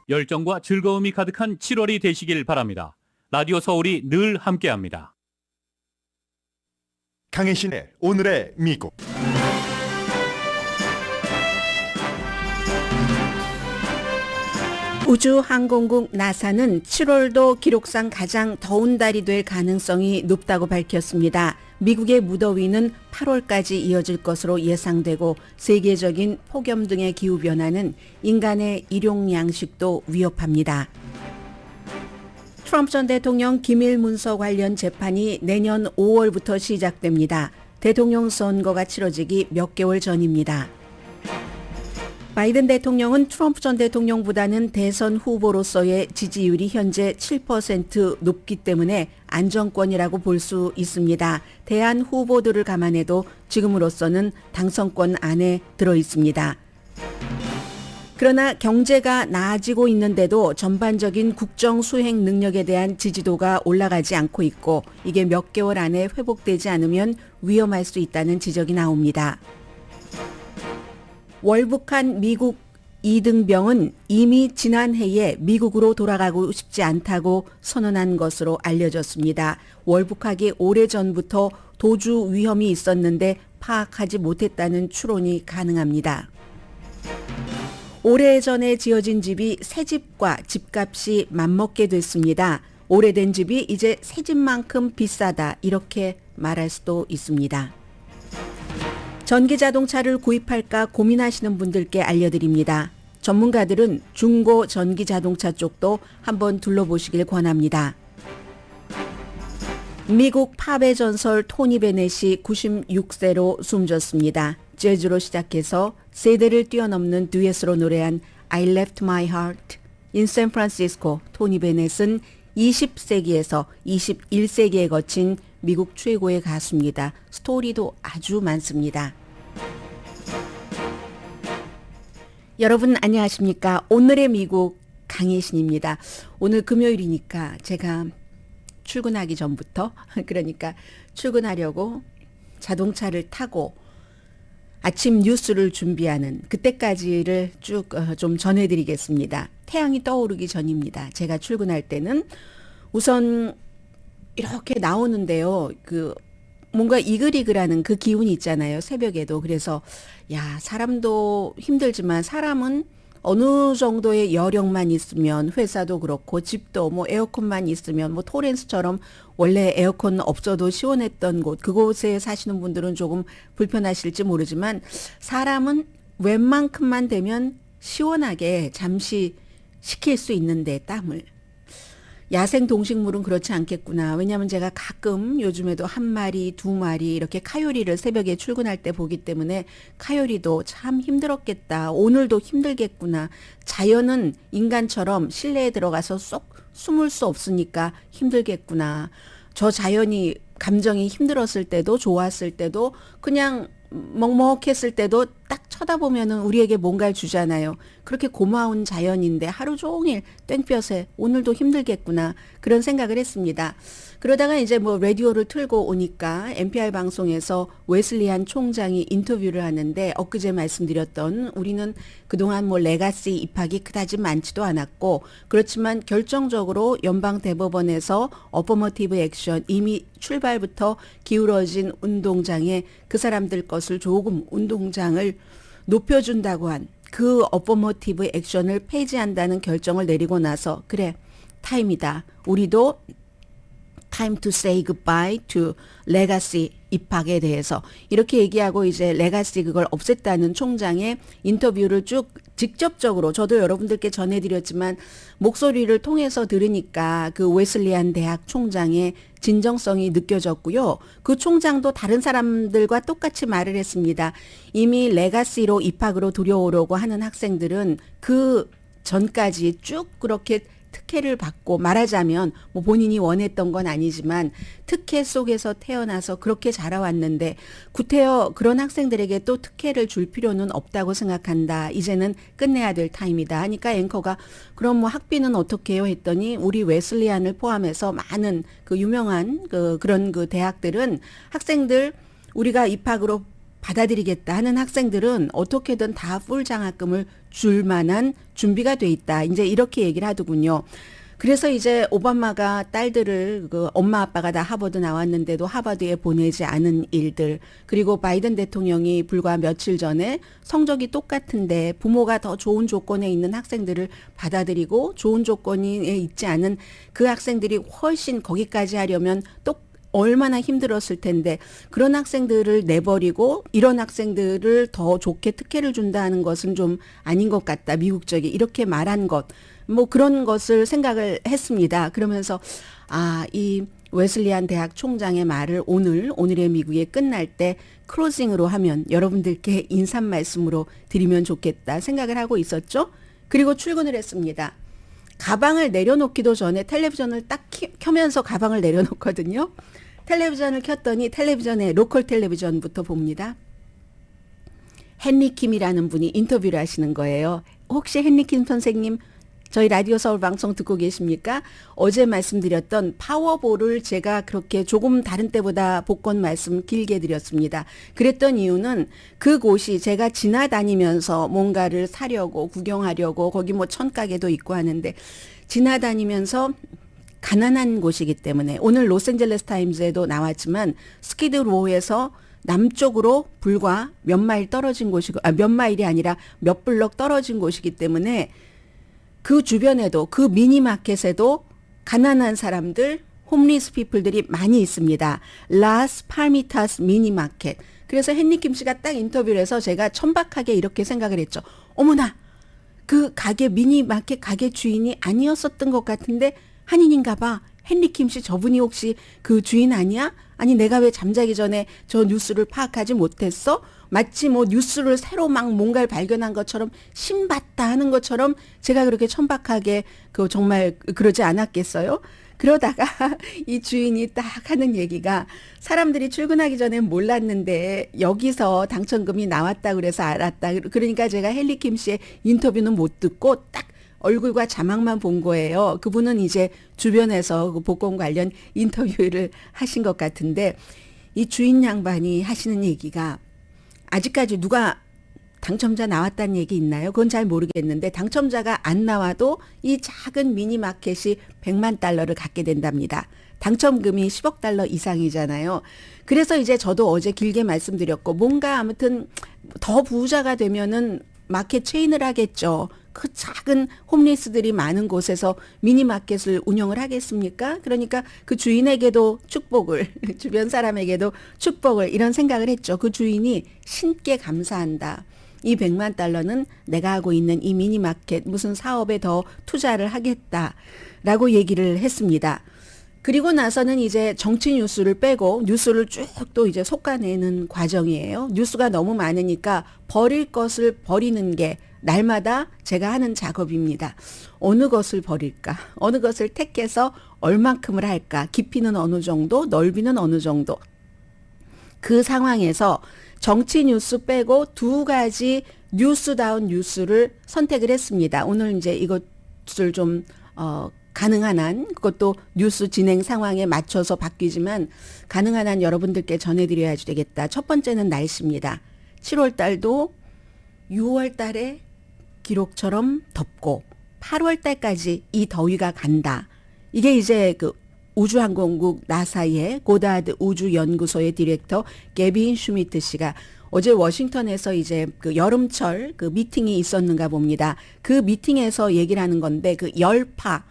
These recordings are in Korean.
열정과 즐거움이 가득한 7월이 되시길 바랍니다. 라디오 서울이 늘 함께합니다. 강혜신의 오늘의 미국. 우주항공국 나사는 7월도 기록상 가장 더운 달이 될 가능성이 높다고 밝혔습니다. 미국의 무더위는 8월까지 이어질 것으로 예상되고 세계적인 폭염 등의 기후변화는 인간의 일용 양식도 위협합니다. 트럼프 전 대통령 기밀 문서 관련 재판이 내년 5월부터 시작됩니다. 대통령 선거가 치러지기 몇 개월 전입니다. 바이든 대통령은 트럼프 전 대통령보다는 대선 후보로서의 지지율이 현재 7% 높기 때문에 안정권이라고 볼 수 있습니다. 대안 후보들을 감안해도 지금으로서는 당선권 안에 들어 있습니다. 그러나 경제가 나아지고 있는데도 전반적인 국정 수행 능력에 대한 지지도가 올라가지 않고 있고 이게 몇 개월 안에 회복되지 않으면 위험할 수 있다는 지적이 나옵니다. 월북한 미국 이등병은 이미 지난해에 미국으로 돌아가고 싶지 않다고 선언한 것으로 알려졌습니다. 월북하기 오래전부터 도주 위험이 있었는데 파악하지 못했다는 추론이 가능합니다. 오래전에 지어진 집이 새 집과 집값이 맞먹게 됐습니다. 오래된 집이 이제 새 집만큼 비싸다 이렇게 말할 수도 있습니다. 전기 자동차를 구입할까 고민하시는 분들께 알려드립니다. 전문가들은 중고 전기 자동차 쪽도 한번 둘러보시길 권합니다. 미국 팝의 전설 토니 베넷이 96세로 숨졌습니다. 재즈로 시작해서 세대를 뛰어넘는 듀엣으로 노래한 I Left My Heart in San Francisco. 토니 베넷은 20세기에서 21세기에 거친 미국 최고의 가수입니다. 스토리도 아주 많습니다. 여러분 안녕하십니까? 오늘의 미국 강혜신입니다. 오늘 금요일이니까 제가 출근하기 전부터 그러니까 출근하려고 자동차를 타고 아침 뉴스를 준비하는 그때까지를 쭉 좀 전해드리겠습니다. 태양이 떠오르기 전입니다. 제가 출근할 때는 우선 이렇게 나오는데요. 뭔가 이글이글하는 그 기운이 있잖아요. 새벽에도. 그래서 야, 사람도 힘들지만 사람은 어느 정도의 여력만 있으면 회사도 그렇고 집도 뭐 에어컨만 있으면 뭐 토렌스처럼 원래 에어컨 없어도 시원했던 곳 그곳에 사시는 분들은 조금 불편하실지 모르지만 사람은 웬만큼만 되면 시원하게 잠시 식힐 수 있는데 땀을 야생 동식물은 그렇지 않겠구나. 왜냐하면 제가 가끔 요즘에도 한 마리, 두 마리 이렇게 카요리를 새벽에 출근할 때 보기 때문에 카요리도 참 힘들었겠다. 오늘도 힘들겠구나. 자연은 인간처럼 실내에 들어가서 쏙 숨을 수 없으니까 힘들겠구나. 저 자연이 감정이 힘들었을 때도 좋았을 때도 그냥 먹먹했을 때도 딱 쳐다보면은 우리에게 뭔가를 주잖아요. 그렇게 고마운 자연인데 하루 종일 땡볕에 오늘도 힘들겠구나 그런 생각을 했습니다. 그러다가 이제 뭐 라디오를 틀고 오니까 NPR 방송에서 웨슬리안 총장이 인터뷰를 하는데 엊그제 말씀드렸던 우리는 그동안 뭐 레가시 입학이 그다지 많지도 않았고 그렇지만 결정적으로 연방 대법원에서 어퍼머티브 액션 이미 출발부터 기울어진 운동장에 그 사람들 것을 조금 운동장을 높여준다고 한 그 어퍼머티브 액션을 폐지한다는 결정을 내리고 나서 그래 타임이다. 우리도 time to say goodbye to legacy 입학에 대해서 이렇게 얘기하고 이제 레가시 그걸 없앴다는 총장의 인터뷰를 쭉 직접적으로 저도 여러분들께 전해드렸지만 목소리를 통해서 들으니까 그 웨슬리안 대학 총장의 진정성이 느껴졌고요. 그 총장도 다른 사람들과 똑같이 말을 했습니다. 이미 레가시로 입학으로 들여오려고 하는 학생들은 그 전까지 쭉 그렇게 특혜를 받고 말하자면 뭐 본인이 원했던 건 아니지만 특혜 속에서 태어나서 그렇게 자라왔는데 구태여 그런 학생들에게 또 특혜를 줄 필요는 없다고 생각한다. 이제는 끝내야 될 타임이다. 하니까 앵커가 그럼 뭐 학비는 어떻게 해요? 했더니 우리 웨슬리안을 포함해서 많은 그 유명한 그런 대학들은 학생들 우리가 입학으로 받아들이겠다 하는 학생들은 어떻게든 다 풀 장학금을 줄 만한 준비가 돼 있다. 이제 이렇게 얘기를 하더군요. 그래서 이제 오바마가 딸들을 그 엄마 아빠가 다 하버드 나왔는데도 하버드에 보내지 않은 일들, 그리고 바이든 대통령이 불과 며칠 전에 성적이 똑같은데 부모가 더 좋은 조건에 있는 학생들을 받아들이고 좋은 조건에 있지 않은 그 학생들이 훨씬 거기까지 하려면 또 얼마나 힘들었을 텐데 그런 학생들을 내버리고 이런 학생들을 더 좋게 특혜를 준다는 것은 좀 아닌 것 같다. 미국적이 이렇게 말한 것. 뭐 그런 것을 생각을 했습니다. 그러면서 이 웨슬리안 대학 총장의 말을 오늘의 미국에 끝날 때 클로징으로 하면 여러분들께 인사 말씀으로 드리면 좋겠다 생각을 하고 있었죠. 그리고 출근을 했습니다. 가방을 내려놓기도 전에 텔레비전을 딱 켜면서 가방을 내려놓거든요. 텔레비전을 켰더니 텔레비전에 로컬 텔레비전부터 봅니다. 헨리 킴이라는 분이 인터뷰를 하시는 거예요. 혹시 헨리 킴 선생님 저희 라디오 서울 방송 듣고 계십니까? 어제 말씀드렸던 파워볼을 제가 그렇게 조금 다른 때보다 복권 말씀 길게 드렸습니다. 그랬던 이유는 그곳이 제가 지나다니면서 뭔가를 사려고 구경하려고 거기 뭐 천가게도 있고 하는데 지나다니면서 가난한 곳이기 때문에 오늘 로스앤젤레스 타임즈에도 나왔지만 스키드로우에서 남쪽으로 불과 몇 마일 떨어진 곳이고 몇 마일이 아니라 몇 블럭 떨어진 곳이기 때문에 그 주변에도 그 미니마켓에도 가난한 사람들, 홈리스 피플들이 많이 있습니다. 라스 팔미타스 미니마켓. 그래서 헨리 킴 씨가 딱 인터뷰를 해서 제가 천박하게 이렇게 생각을 했죠. 어머나, 그 가게 미니마켓 가게 주인이 아니었었던 것 같은데 한인인가 봐. 헨리 킴 씨 저분이 혹시 그 주인 아니야? 아니 내가 왜 잠자기 전에 저 뉴스를 파악하지 못했어? 마치 뭐 뉴스를 새로 막 뭔가를 발견한 것처럼 신봤다 하는 것처럼 제가 그렇게 천박하게 그 정말 그러지 않았겠어요? 그러다가 이 주인이 딱 하는 얘기가 사람들이 출근하기 전에 몰랐는데 여기서 당첨금이 나왔다 그래서 알았다. 그러니까 제가 헨리 킴 씨의 인터뷰는 못 듣고 딱 얼굴과 자막만 본 거예요. 그분은 이제 주변에서 그 복권 관련 인터뷰를 하신 것 같은데 이 주인 양반이 하시는 얘기가 아직까지 누가 당첨자 나왔다는 얘기 있나요? 그건 잘 모르겠는데 당첨자가 안 나와도 이 작은 미니마켓이 100만 달러를 갖게 된답니다. 당첨금이 10억 달러 이상이잖아요. 그래서 이제 저도 어제 길게 말씀드렸고 뭔가 아무튼 더 부자가 되면은 마켓 체인을 하겠죠. 그 작은 홈리스들이 많은 곳에서 미니마켓을 운영을 하겠습니까? 그러니까 그 주인에게도 축복을, 주변 사람에게도 축복을 이런 생각을 했죠. 그 주인이 신께 감사한다. 이 100만 달러는 내가 하고 있는 이 미니마켓 무슨 사업에 더 투자를 하겠다라고 얘기를 했습니다. 그리고 나서는 이제 정치 뉴스를 빼고 뉴스를 쭉 또 이제 솎아내는 과정이에요. 뉴스가 너무 많으니까 버릴 것을 버리는 게 날마다 제가 하는 작업입니다. 어느 것을 버릴까? 어느 것을 택해서 얼만큼을 할까? 깊이는 어느 정도? 넓이는 어느 정도? 그 상황에서 정치 뉴스 빼고 두 가지 뉴스다운 뉴스를 선택을 했습니다. 오늘 이제 이것을 좀 가능한 한 그것도 뉴스 진행 상황에 맞춰서 바뀌지만 가능한 한 여러분들께 전해드려야지 되겠다. 첫 번째는 날씨입니다. 7월 달도 6월 달에 기록처럼 덥고 8월 달까지 이 더위가 간다. 이게 이제 그 우주항공국 나사의 고다드 우주연구소의 디렉터 게빈 슈미트 씨가 어제 워싱턴에서 이제 그 여름철 그 미팅이 있었는가 봅니다. 그 미팅에서 얘기를 하는 건데 그 열파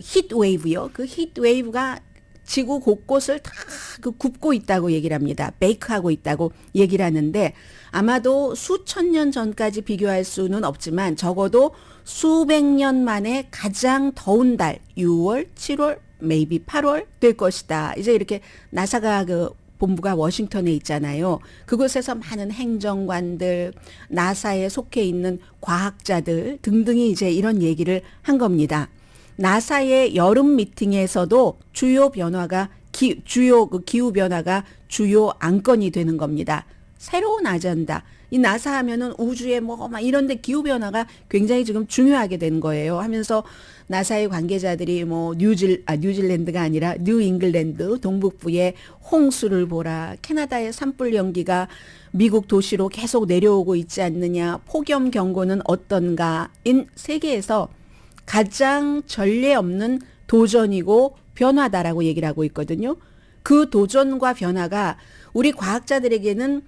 히트웨이브요. 그 히트웨이브가 지구 곳곳을 다 그 굽고 있다고 얘기를 합니다. 베이크하고 있다고 얘기를 하는데 아마도 수천 년 전까지 비교할 수는 없지만 적어도 수백 년 만에 가장 더운 달 6월, 7월, maybe 8월 될 것이다. 이제 이렇게 나사가 그 본부가 워싱턴에 있잖아요. 그곳에서 많은 행정관들, 나사에 속해 있는 과학자들 등등이 이제 이런 얘기를 한 겁니다. 나사의 여름 미팅에서도 주요 변화가 주요 기후 변화가 주요 안건이 되는 겁니다. 새로운 아젠다. 이 나사 하면은 우주에 뭐 막 이런데 기후 변화가 굉장히 지금 중요하게 된 거예요. 하면서 나사의 관계자들이 뭐 뉴질랜드가 아니라 뉴잉글랜드 동북부의 홍수를 보라. 캐나다의 산불 연기가 미국 도시로 계속 내려오고 있지 않느냐. 폭염 경고는 어떤가.인 세계에서 가장 전례 없는 도전이고 변화다라고 얘기를 하고 있거든요. 그 도전과 변화가 우리 과학자들에게는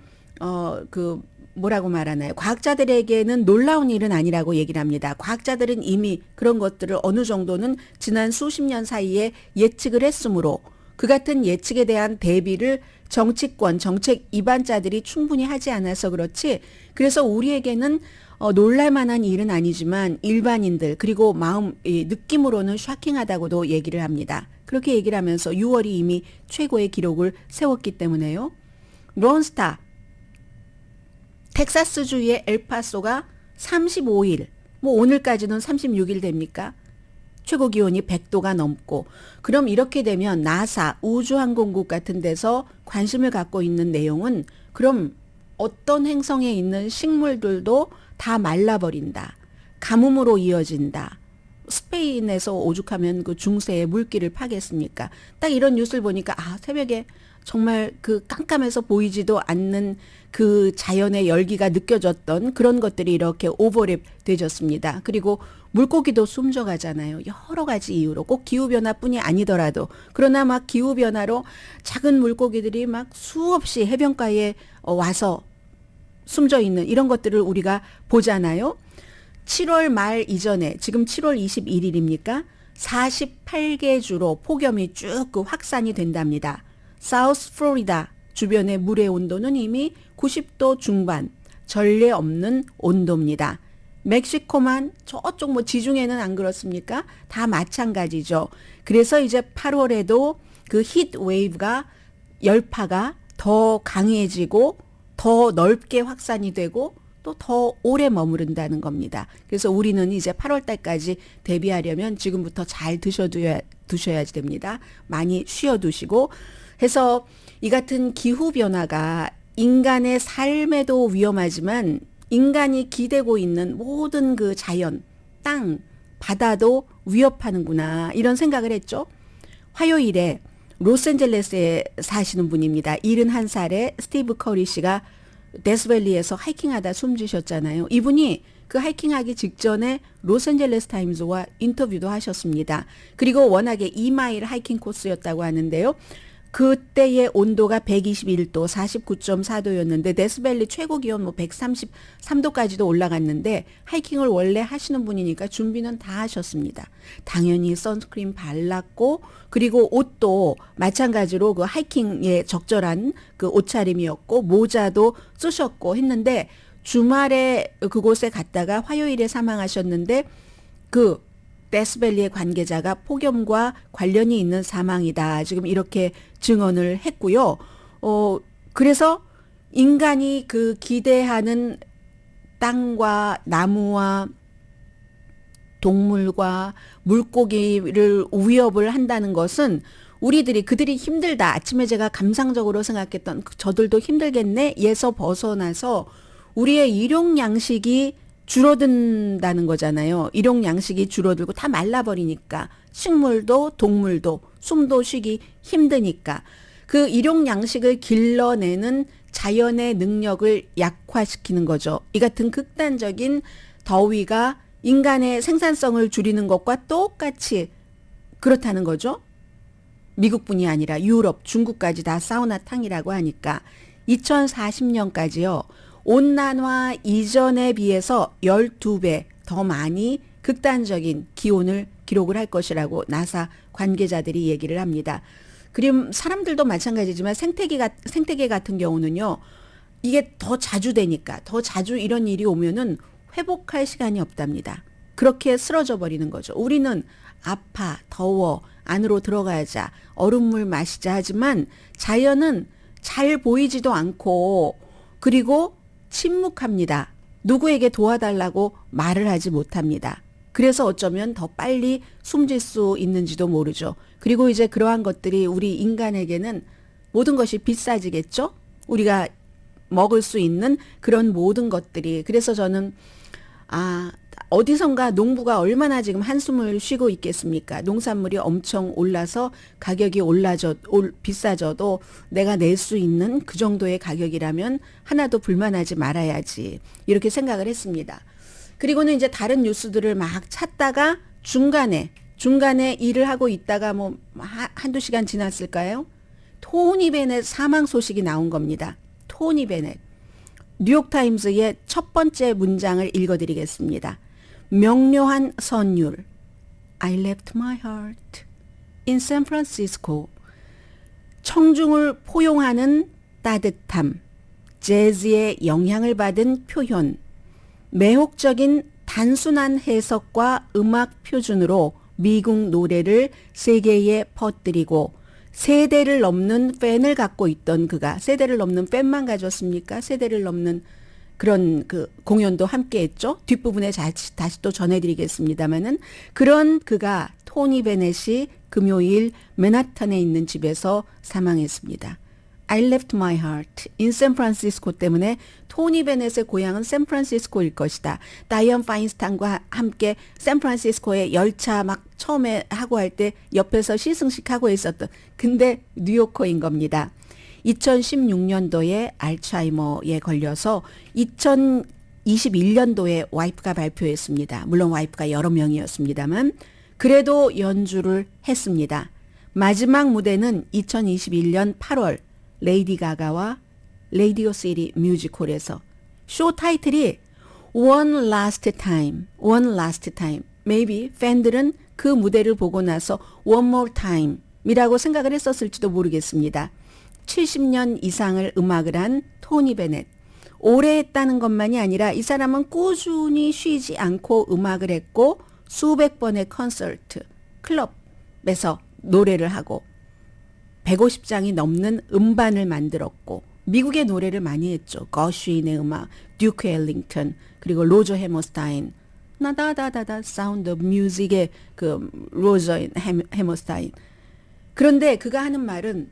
뭐라고 말하나요? 과학자들에게는 놀라운 일은 아니라고 얘기를 합니다. 과학자들은 이미 그런 것들을 어느 정도는 지난 수십 년 사이에 예측을 했으므로 그 같은 예측에 대한 대비를 정치권, 정책 입안자들이 충분히 하지 않아서 그렇지. 그래서 우리에게는 놀랄만한 일은 아니지만 일반인들 그리고 느낌으로는 쇼킹하다고도 얘기를 합니다. 그렇게 얘기를 하면서 6월이 이미 최고의 기록을 세웠기 때문에요. 론스타 텍사스주의 엘파소가 35일, 뭐 오늘까지는 36일 됩니까? 최고 기온이 100도가 넘고 그럼 이렇게 되면 나사 우주항공국 같은 데서 관심을 갖고 있는 내용은 그럼 어떤 행성에 있는 식물들도 다 말라버린다. 가뭄으로 이어진다. 스페인에서 오죽하면 그 중세의 물길을 파겠습니까? 딱 이런 뉴스를 보니까 새벽에 정말 그 깜깜해서 보이지도 않는 그 자연의 열기가 느껴졌던 그런 것들이 이렇게 오버랩 되졌습니다. 그리고 물고기도 숨져가잖아요. 여러 가지 이유로 꼭 기후변화뿐이 아니더라도 그러나 막 기후변화로 작은 물고기들이 막 수없이 해변가에 와서 숨져 있는 이런 것들을 우리가 보잖아요. 7월 말 이전에 지금 7월 21일입니까? 48개 주로 폭염이 쭉 그 확산이 된답니다. 사우스 플로리다 주변의 물의 온도는 이미 90도 중반, 전례 없는 온도입니다. 멕시코만 저쪽 뭐 지중해는 안 그렇습니까? 다 마찬가지죠. 그래서 이제 8월에도 그 히트 웨이브가 열파가 더 강해지고 더 넓게 확산이 되고 또 더 오래 머무른다는 겁니다. 그래서 우리는 이제 8월 달까지 대비하려면 지금부터 잘 두셔야 됩니다. 많이 쉬어두시고 해서 이 같은 기후 변화가 인간의 삶에도 위험하지만 인간이 기대고 있는 모든 그 자연, 땅, 바다도 위협하는구나 이런 생각을 했죠. 화요일에 로스앤젤레스에 사시는 분입니다. 71살의 스티브 커리 씨가 데스밸리에서 하이킹하다 숨지셨잖아요. 이분이 그 하이킹하기 직전에 로스앤젤레스 타임즈와 인터뷰도 하셨습니다. 그리고 워낙에 2마일 하이킹 코스였다고 하는데요. 그때의 온도가 121도, 49.4도였는데 데스밸리 최고 기온 뭐 133도까지도 올라갔는데 하이킹을 원래 하시는 분이니까 준비는 다 하셨습니다. 당연히 선스크림 발랐고 그리고 옷도 마찬가지로 그 하이킹에 적절한 그 옷차림이었고 모자도 쓰셨고 했는데 주말에 그곳에 갔다가 화요일에 사망하셨는데 그 데스밸리의 관계자가 폭염과 관련이 있는 사망이다. 지금 이렇게 증언을 했고요. 그래서 인간이 그 기대하는 땅과 나무와 동물과 물고기를 위협을 한다는 것은 그들이 힘들다. 아침에 제가 감상적으로 생각했던 저들도 힘들겠네. 예서 벗어나서 우리의 일용 양식이 줄어든다는 거잖아요. 일용 양식이 줄어들고 다 말라버리니까 식물도 동물도 숨도 쉬기 힘드니까 그 일용 양식을 길러내는 자연의 능력을 약화시키는 거죠. 이 같은 극단적인 더위가 인간의 생산성을 줄이는 것과 똑같이 그렇다는 거죠. 미국뿐이 아니라 유럽, 중국까지 다 사우나탕이라고 하니까 2040년까지요. 온난화 이전에 비해서 12배 더 많이 극단적인 기온을 기록을 할 것이라고 나사 관계자들이 얘기를 합니다. 그럼 사람들도 마찬가지지만 생태계 같은 경우는요. 이게 더 자주 되니까 더 자주 이런 일이 오면은 회복할 시간이 없답니다. 그렇게 쓰러져 버리는 거죠. 우리는 아파, 더워, 안으로 들어가자, 얼음물 마시자 하지만 자연은 잘 보이지도 않고 그리고 침묵합니다. 누구에게 도와달라고 말을 하지 못합니다. 그래서 어쩌면 더 빨리 숨질 수 있는지도 모르죠. 그리고 이제 그러한 것들이 우리 인간에게는 모든 것이 비싸지겠죠? 우리가 먹을 수 있는 그런 모든 것들이. 그래서 저는 어디선가 농부가 얼마나 지금 한숨을 쉬고 있겠습니까? 농산물이 엄청 올라서 가격이 비싸져도 내가 낼 수 있는 그 정도의 가격이라면 하나도 불만하지 말아야지. 이렇게 생각을 했습니다. 그리고는 이제 다른 뉴스들을 막 찾다가 중간에 일을 하고 있다가 뭐 한두 시간 지났을까요? 토니 베넷 사망 소식이 나온 겁니다. 토니 베넷. 뉴욕타임즈의 첫 번째 문장을 읽어드리겠습니다. 명료한 선율. I left my heart in San Francisco. 청중을 포용하는 따뜻함. 재즈의 영향을 받은 표현. 매혹적인 단순한 해석과 음악 표준으로 미국 노래를 세계에 퍼뜨리고 세대를 넘는 팬을 갖고 있던 그가, 세대를 넘는 팬만 가졌습니까? 세대를 넘는 그런 그 공연도 함께 했죠. 뒷부분에 다시 또 전해드리겠습니다만은 그런 그가 토니 베넷이 금요일 맨하탄에 있는 집에서 사망했습니다. I left my heart in San Francisco 때문에 토니 베넷의 고향은 샌프란시스코일 것이다. 다이언 파인스탄과 함께 샌프란시스코에 열차 막 처음에 하고 할 때 옆에서 시승식 하고 있었던 근데 뉴요커인 겁니다. 2016년도에 알츠하이머에 걸려서 2021년도에 와이프가 발표했습니다. 물론 와이프가 여러 명이었습니다만 그래도 연주를 했습니다. 마지막 무대는 2021년 8월 레이디 가가와 레이디오 시티 뮤직홀에서 쇼 타이틀이 One Last Time, One Last Time. Maybe 팬들은 그 무대를 보고 나서 One More Time 이라고 생각을 했었을지도 모르겠습니다. 70년 이상을 음악을 한 토니 베넷. 오래 했다는 것만이 아니라 이 사람은 꾸준히 쉬지 않고 음악을 했고 수백 번의 콘서트, 클럽에서 노래를 하고 150장이 넘는 음반을 만들었고 미국의 노래를 많이 했죠. 거쉬인의 음악, 듀크 엘링턴, 그리고 로저 해머스타인, 나다다다다 사운드 오브 뮤직의 그 로저 해머스타인. 그런데 그가 하는 말은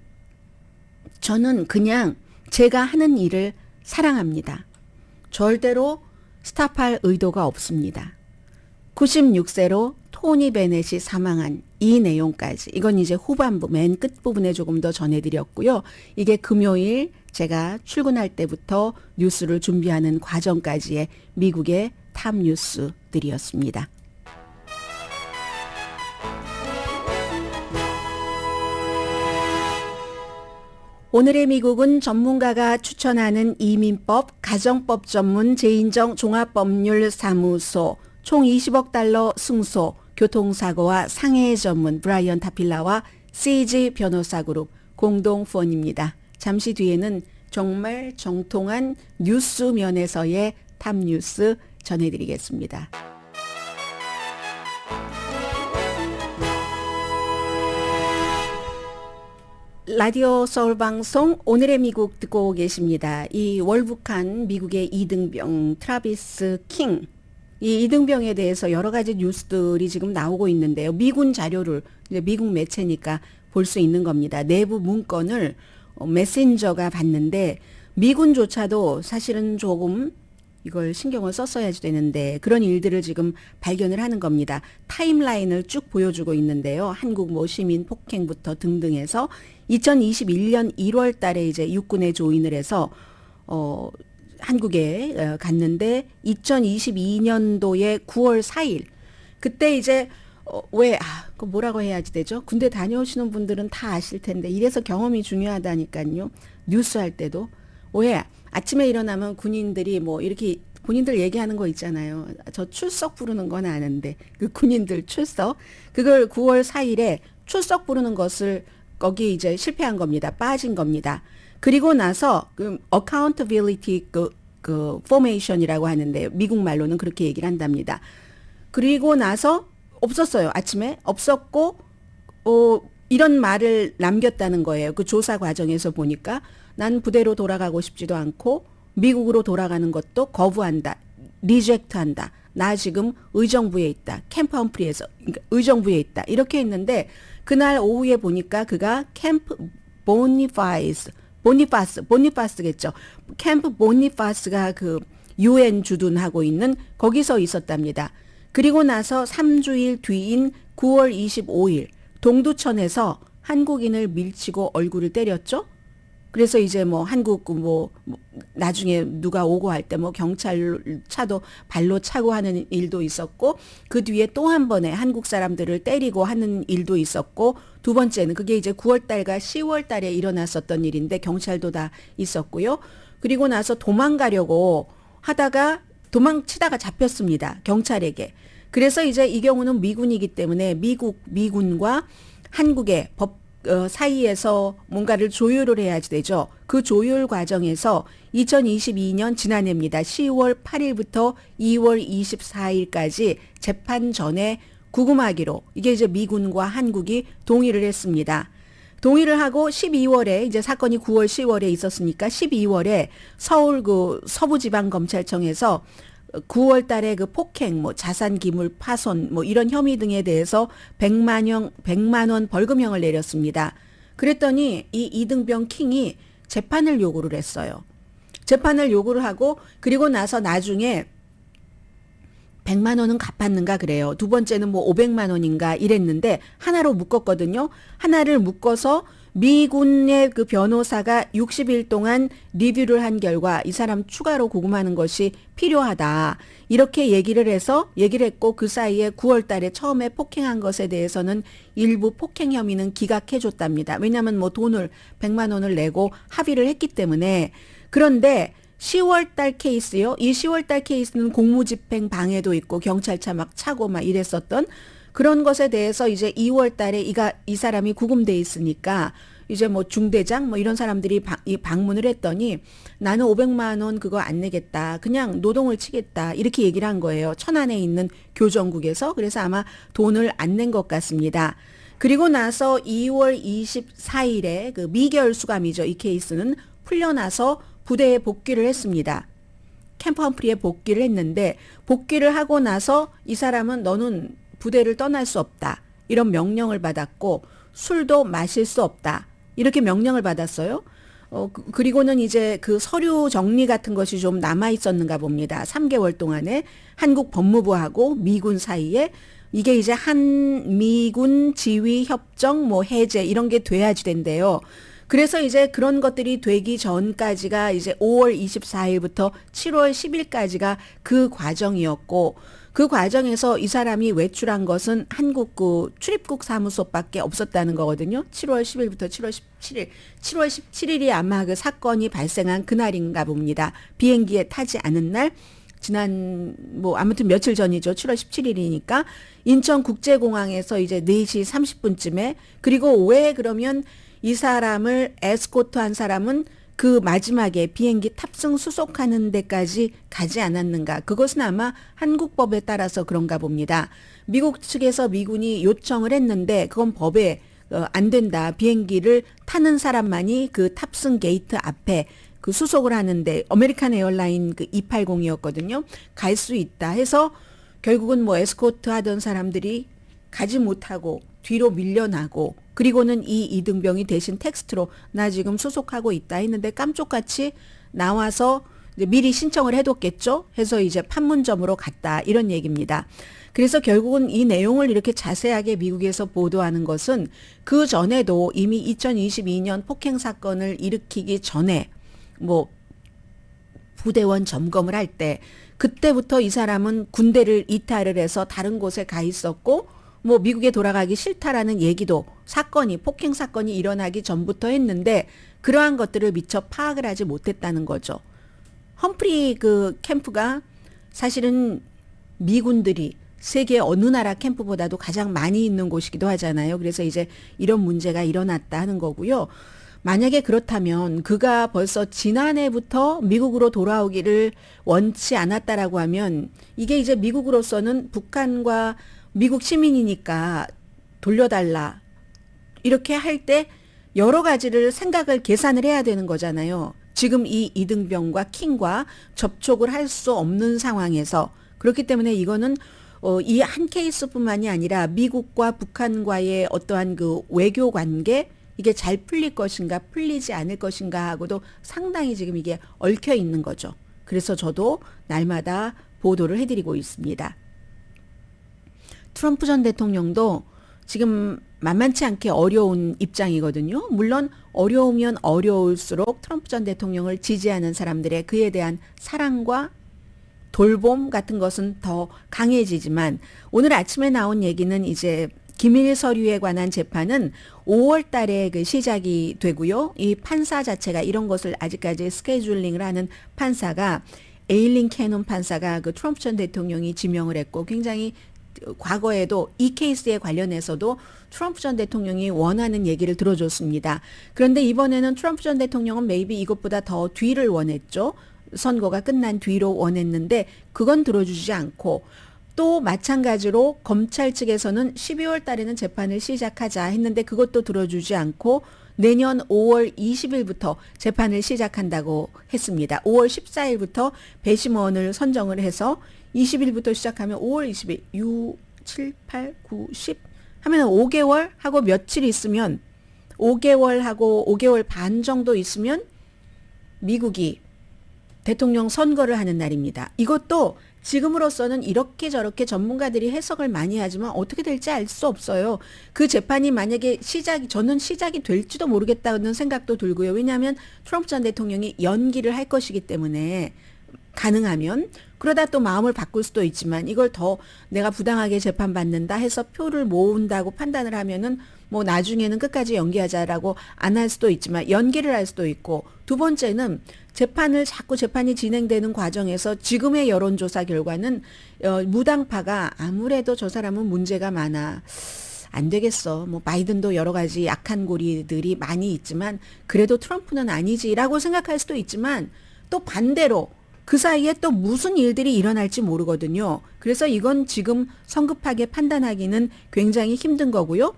저는 그냥 제가 하는 일을 사랑합니다. 절대로 스탑할 의도가 없습니다. 96세로 토니 베넷이 사망한 이 내용까지 이건 이제 후반부 맨 끝부분에 조금 더 전해드렸고요. 이게 금요일 제가 출근할 때부터 뉴스를 준비하는 과정까지의 미국의 탑 뉴스들이었습니다. 오늘의 미국은 전문가가 추천하는 이민법, 가정법 전문 제인정 종합법률사무소, 총 20억 달러 승소, 교통사고와 상해 전문 브라이언 타필라와 CG 변호사그룹 공동 후원입니다. 잠시 뒤에는 정말 정통한 뉴스 면에서의 탑 뉴스 전해드리겠습니다. 라디오 서울 방송 오늘의 미국 듣고 계십니다. 이 월북한 미국의 이등병 트라비스 킹, 이 이등병에 대해서 여러 가지 뉴스들이 지금 나오고 있는데요. 미군 자료를 이제 미국 매체니까 볼 수 있는 겁니다. 내부 문건을 메신저가 봤는데 미군조차도 사실은 조금 이걸 신경을 썼어야지 되는데 그런 일들을 지금 발견을 하는 겁니다. 타임라인을 쭉 보여주고 있는데요. 한국 뭐 시민 폭행부터 등등해서 2021년 1월 달에 이제 육군에 조인을 해서 한국에 갔는데 2022년도에 9월 4일 그때 이제 그 뭐라고 해야지 되죠? 군대 다녀오시는 분들은 다 아실 텐데 이래서 경험이 중요하다니까요. 뉴스 할 때도 왜 아침에 일어나면 군인들이 뭐 이렇게 군인들 얘기하는 거 있잖아요. 저 출석 부르는 건 아는데 그 군인들 출석 그걸 9월 4일에 출석 부르는 것을 거기 이제 실패한 겁니다. 빠진 겁니다. 그리고 나서 그 accountability 그 formation이라고 하는데 미국 말로는 그렇게 얘기를 한답니다. 그리고 나서 없었어요. 아침에 없었고 이런 말을 남겼다는 거예요. 그 조사 과정에서 보니까 난 부대로 돌아가고 싶지도 않고 미국으로 돌아가는 것도 거부한다. 리젝트한다. 나 지금 의정부에 있다. 캠프 험프리에서 그러니까 의정부에 있다. 이렇게 했는데 그날 오후에 보니까 그가 캠프 보니파이스 보니파스겠죠. 캠프 보니파스가 그 UN 주둔하고 있는 거기서 있었답니다. 그리고 나서 3주일 뒤인 9월 25일 동두천에서 한국인을 밀치고 얼굴을 때렸죠. 그래서 이제 뭐 한국 나중에 누가 오고 할 때 뭐 경찰 차도 발로 차고 하는 일도 있었고, 그 뒤에 또 한 번에 한국 사람들을 때리고 하는 일도 있었고, 두 번째는 그게 이제 9월 달과 10월 달에 일어났었던 일인데 경찰도 다 있었고요. 그리고 나서 도망가려고 하다가 도망치다가 잡혔습니다. 경찰에게. 그래서 이제 이 경우는 미군이기 때문에 미군과 한국의 법 사이에서 뭔가를 조율을 해야지 되죠. 그 조율 과정에서 2022년 지난해입니다. 10월 8일부터 2월 24일까지 재판 전에 구금하기로, 이게 이제 미군과 한국이 동의를 했습니다. 동의를 하고 12월에 이제 사건이 9월 10월에 있었으니까 12월에 서울 그 서부지방검찰청에서 9월 달에 그 폭행, 뭐 자산 기물 파손, 뭐 이런 혐의 등에 대해서 100만 원 벌금형을 내렸습니다. 그랬더니 이 이등병 킹이 재판을 요구를 했어요. 재판을 요구를 하고, 그리고 나서 나중에 100만 원은 갚았는가 그래요. 두 번째는 뭐 500만 원인가 이랬는데 하나로 묶었거든요. 하나를 묶어서 미군의 그 변호사가 60일 동안 리뷰를 한 결과 이 사람 추가로 구금하는 것이 필요하다. 이렇게 얘기를 했고, 그 사이에 9월 달에 처음에 폭행한 것에 대해서는 일부 폭행 혐의는 기각해 줬답니다. 왜냐하면 뭐 돈을 100만 원을 내고 합의를 했기 때문에. 그런데 10월 달 케이스요. 이 10월 달 케이스는 공무집행 방해도 있고 경찰차 막 차고 막 이랬었던 그런 것에 대해서 이제 2월 달에 이 사람이 구금돼 있으니까 이제 뭐 중대장 뭐 이런 사람들이 방문을 했더니 나는 500만 원 그거 안 내겠다. 그냥 노동을 치겠다. 이렇게 얘기를 한 거예요. 천안에 있는 교정국에서. 그래서 아마 돈을 안 낸 것 같습니다. 그리고 나서 2월 24일에 그 미결 수감이죠. 이 케이스는 풀려나서 부대에 복귀를 했습니다. 캠프 험프리에 복귀를 했는데, 복귀를 하고 나서 이 사람은 너는 부대를 떠날 수 없다. 이런 명령을 받았고, 술도 마실 수 없다. 이렇게 명령을 받았어요. 그리고는 이제 그 서류 정리 같은 것이 좀 남아 있었는가 봅니다. 3개월 동안에 한국 법무부하고 미군 사이에 이게 이제 한미군 지휘 협정 뭐 해제 이런 게 돼야지 된대요. 그래서 이제 그런 것들이 되기 전까지가 이제 5월 24일부터 7월 10일까지가 그 과정이었고, 그 과정에서 이 사람이 외출한 것은 한국 그 출입국 사무소밖에 없었다는 거거든요. 7월 10일부터 7월 17일. 7월 17일이 아마 그 사건이 발생한 그날인가 봅니다. 비행기에 타지 않은 날. 지난 뭐 아무튼 며칠 전이죠. 7월 17일이니까 인천국제공항에서 이제 4시 30분쯤에. 그리고 왜 그러면 이 사람을 에스코트한 사람은 그 마지막에 비행기 탑승 수속하는 데까지 가지 않았는가. 그것은 아마 한국법에 따라서 그런가 봅니다. 미국 측에서 미군이 요청을 했는데 그건 법에 안 된다. 비행기를 타는 사람만이 그 탑승 게이트 앞에 그 수속을 하는데, 아메리칸 에어라인 그 280이었거든요. 갈 수 있다 해서 결국은 뭐 에스코트 하던 사람들이 가지 못하고 뒤로 밀려나고, 그리고는 이 이등병이 대신 텍스트로 나 지금 수속하고 있다 했는데 깜짝같이 나와서 이제 미리 신청을 해뒀겠죠. 해서 이제 판문점으로 갔다, 이런 얘기입니다. 그래서 결국은 이 내용을 이렇게 자세하게 미국에서 보도하는 것은 그 전에도 이미 2022년 폭행 사건을 일으키기 전에 뭐 부대원 점검을 할 때 그때부터 이 사람은 군대를 이탈을 해서 다른 곳에 가 있었고, 뭐 미국에 돌아가기 싫다라는 얘기도 폭행 사건이 일어나기 전부터 했는데 그러한 것들을 미처 파악을 하지 못했다는 거죠. 험프리 그 캠프가 사실은 미군들이 세계 어느 나라 캠프보다도 가장 많이 있는 곳이기도 하잖아요. 그래서 이제 이런 문제가 일어났다 하는 거고요. 만약에 그렇다면 그가 벌써 지난해부터 미국으로 돌아오기를 원치 않았다라고 하면 이게 이제 미국으로서는 북한과 미국 시민이니까 돌려달라 이렇게 할 때 여러 가지를 생각을 계산을 해야 되는 거잖아요. 지금 이 이등병과 킹과 접촉을 할 수 없는 상황에서. 그렇기 때문에 이거는 이 한 케이스뿐만이 아니라 미국과 북한과의 어떠한 그 외교 관계, 이게 잘 풀릴 것인가 풀리지 않을 것인가 하고도 상당히 지금 이게 얽혀 있는 거죠. 그래서 저도 날마다 보도를 해드리고 있습니다. 트럼프 전 대통령도 지금 만만치 않게 어려운 입장이거든요. 물론 어려우면 어려울수록 트럼프 전 대통령을 지지하는 사람들의 그에 대한 사랑과 돌봄 같은 것은 더 강해지지만 오늘 아침에 나온 얘기는 이제 기밀 서류에 관한 재판은 5월 달에 그 시작이 되고요. 이 판사 자체가 이런 것을 아직까지 스케줄링을 하는 판사가 에일린 캐논 판사가 그 트럼프 전 대통령이 지명을 했고 굉장히 과거에도 이 케이스에 관련해서도 트럼프 전 대통령이 원하는 얘기를 들어줬습니다. 그런데 이번에는 트럼프 전 대통령은 maybe 이것보다 더 뒤를 원했죠. 선거가 끝난 뒤로 원했는데 그건 들어주지 않고 또 마찬가지로 검찰 측에서는 12월 달에는 재판을 시작하자 했는데 그것도 들어주지 않고 내년 5월 20일부터 재판을 시작한다고 했습니다. 5월 14일부터 배심원을 선정을 해서 20일부터 시작하면 5월 20일, 6, 7, 8, 9, 10 하면 5개월 하고 며칠 있으면 5개월 하고 5개월 반 정도 있으면 미국이 대통령 선거를 하는 날입니다. 이것도 지금으로서는 이렇게 저렇게 전문가들이 해석을 많이 하지만 어떻게 될지 알 수 없어요. 그 재판이 만약에 저는 시작이 될지도 모르겠다는 생각도 들고요. 왜냐하면 트럼프 전 대통령이 연기를 할 것이기 때문에 가능하면 그러다 또 마음을 바꿀 수도 있지만 이걸 더 내가 부당하게 재판받는다 해서 표를 모은다고 판단을 하면은 뭐 나중에는 끝까지 연기하자라고 안 할 수도 있지만 연기를 할 수도 있고 두 번째는 자꾸 재판이 진행되는 과정에서 지금의 여론조사 결과는 무당파가 아무래도 저 사람은 문제가 많아. 안 되겠어. 뭐 바이든도 여러 가지 약한 고리들이 많이 있지만 그래도 트럼프는 아니지라고 생각할 수도 있지만 또 반대로 그 사이에 또 무슨 일들이 일어날지 모르거든요. 그래서 이건 지금 성급하게 판단하기는 굉장히 힘든 거고요.